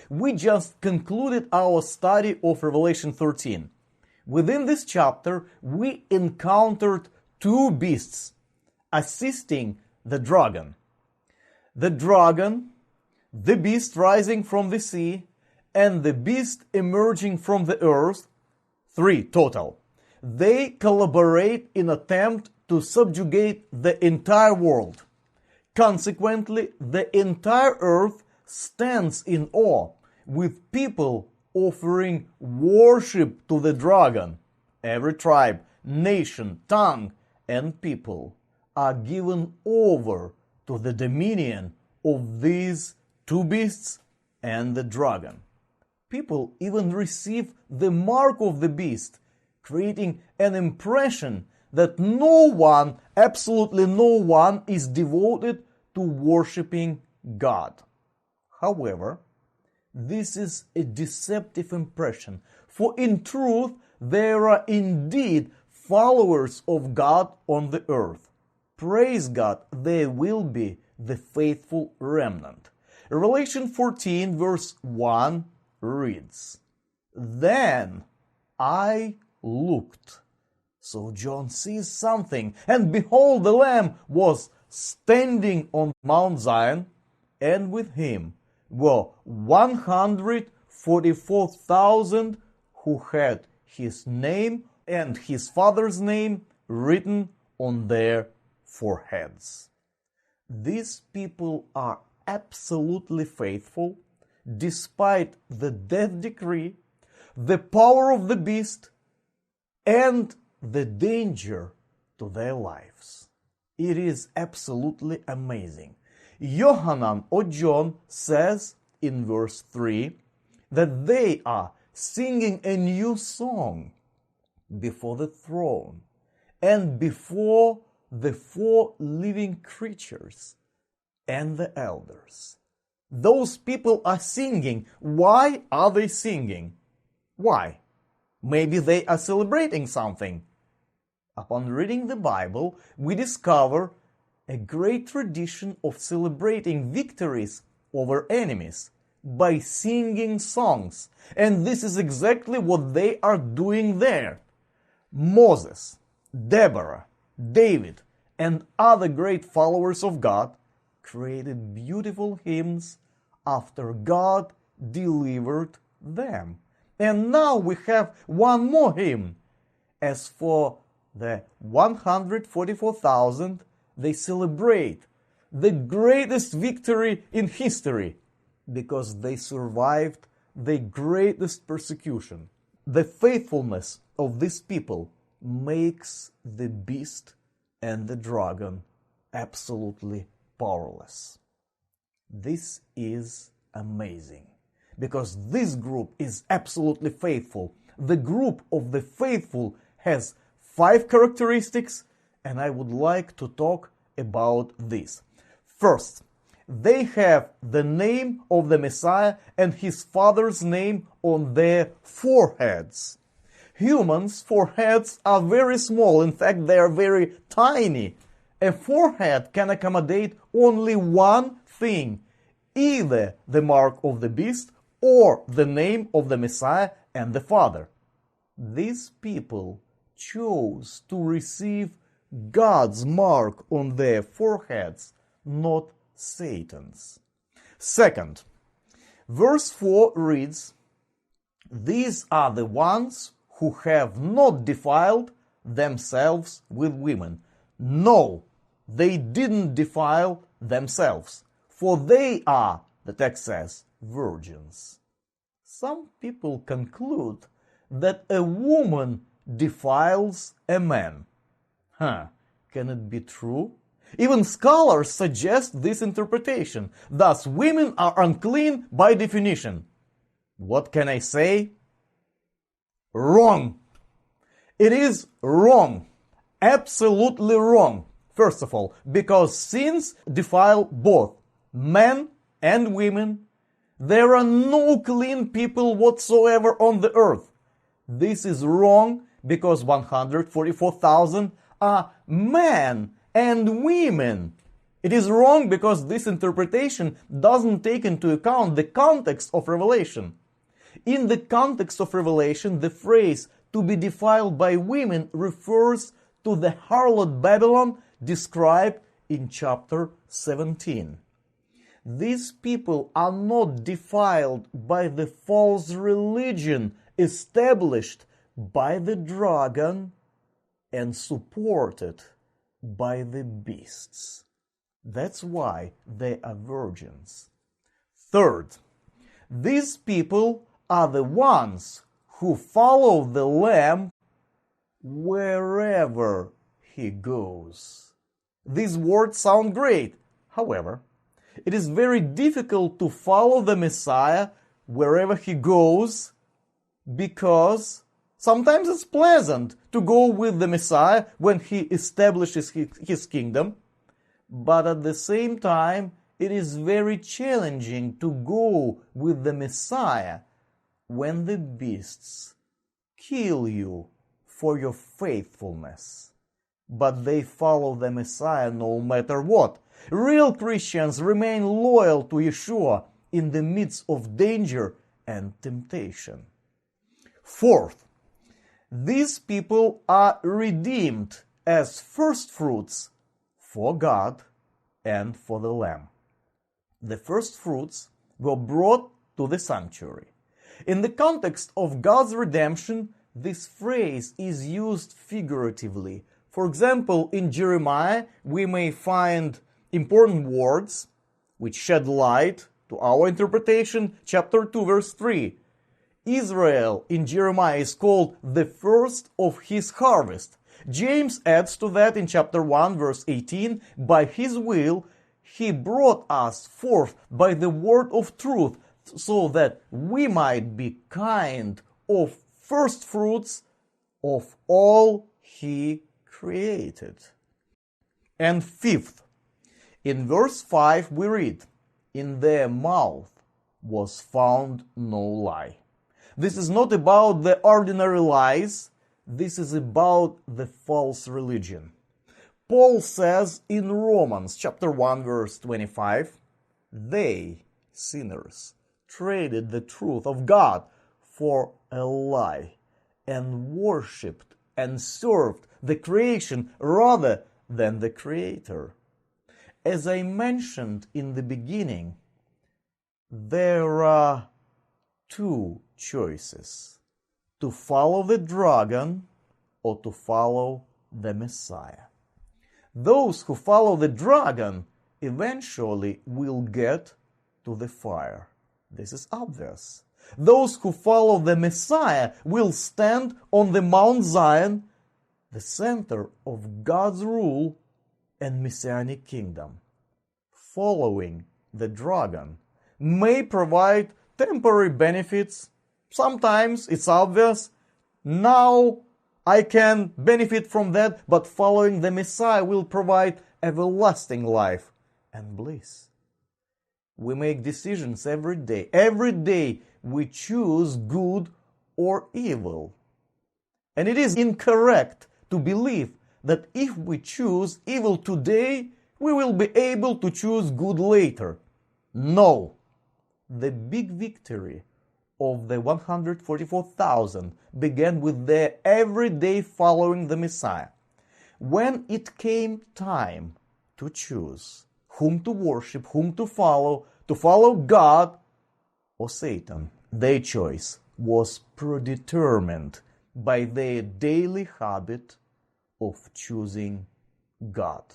We just concluded our study of Revelation 13. Within this chapter, we encountered two beasts assisting the dragon. The dragon, the beast rising from the sea, and the beast emerging from the earth, three total. They collaborate in attempt to subjugate the entire world. Consequently, the entire earth stands in awe, with people offering worship to the dragon. Every tribe, nation, tongue, and people are given over to the dominion of these two beasts and the dragon. People even receive the mark of the beast, creating an impression that no one, absolutely no one, is devoted to worshiping God. However, this is a deceptive impression, for in truth there are indeed followers of God on the earth. Praise God, there will be the faithful remnant. Revelation 14 verse 1 reads, "Then I looked." So John sees something, and behold, the Lamb was standing on Mount Zion, and with him were 144,000 who had his name and his father's name written on their foreheads. These people are absolutely faithful despite the death decree, the power of the beast, and the danger to their lives. It is absolutely amazing. Yohanan or John says in verse 3 that they are singing a new song before the throne and before the four living creatures and the elders. Those people are singing. Why are they singing? Why? Maybe they are celebrating something. Upon reading the Bible, we discover a great tradition of celebrating victories over enemies by singing songs. And this is exactly what they are doing there. Moses, Deborah, David, and other great followers of God created beautiful hymns after God delivered them. And now we have one more hymn. As for the 144,000, they celebrate the greatest victory in history because they survived the greatest persecution. The faithfulness of these people makes the beast and the dragon absolutely powerless. This is amazing because this group is absolutely faithful. The group of the faithful has 5 characteristics, and I would like to talk about this. First, they have the name of the Messiah and his father's name on their foreheads. Humans' foreheads are very small. In fact, they are very tiny. A forehead can accommodate only one thing, either the mark of the beast or the name of the Messiah and the Father. These people chose to receive God's mark on their foreheads, not Satan's. Second, verse 4 reads, "These are the ones who have not defiled themselves with women." No, they didn't defile themselves, for they are, the text says, virgins. Some people conclude that a woman defiles a man. Can it be true? Even scholars suggest this interpretation. Thus, women are unclean by definition. What can I say? Wrong. It is wrong. Absolutely wrong. First of all, because sins defile both men and women. There are no clean people whatsoever on the earth. This is wrong because 144,000 are men and women. It is wrong because this interpretation doesn't take into account the context of Revelation. In the context of Revelation, the phrase "to be defiled by women" refers to the harlot Babylon described in chapter 17. These people are not defiled by the false religion established by the dragon and supported by the beasts. That's why they are virgins. Third, these people are the ones who follow the Lamb wherever he goes. These words sound great. However, it is very difficult to follow the Messiah wherever he goes, because sometimes it's pleasant to go with the Messiah when he establishes his kingdom, but at the same time, it is very challenging to go with the Messiah when the beasts kill you for your faithfulness. But they follow the Messiah no matter what. Real Christians remain loyal to Yeshua in the midst of danger and temptation. Fourth, these people are redeemed as first fruits for God and for the Lamb. The first fruits were brought to the sanctuary. In the context of God's redemption, this phrase is used figuratively. For example, in Jeremiah, we may find important words which shed light to our interpretation. Chapter 2, verse 3. Israel in Jeremiah is called the first of his harvest. James adds to that in chapter 1, verse 18, by his will he brought us forth by the word of truth, so that we might be kind of first fruits of all he created. And fifth, in verse 5 we read, "In their mouth was found no lie." This is not about the ordinary lies, this is about the false religion. Paul says in Romans chapter 1 verse 25, "They, sinners, traded the truth of God for a lie and worshipped and served the creation rather than the Creator." As I mentioned in the beginning, there are two choices: to follow the dragon or to follow the Messiah. Those who follow the dragon eventually will get to the fire. This is obvious. Those who follow the Messiah will stand on the Mount Zion, the center of God's rule and messianic kingdom. Following the dragon may provide temporary benefits. Sometimes it's obvious, now I can benefit from that, but following the Messiah will provide everlasting life and bliss. We make decisions every day. Every day we choose good or evil. And it is incorrect to believe that if we choose evil today, we will be able to choose good later. No. The big victory of the 144,000 began with their everyday following the Messiah. When it came time to choose whom to worship, whom to follow God or Satan, their choice was predetermined by their daily habit of choosing God.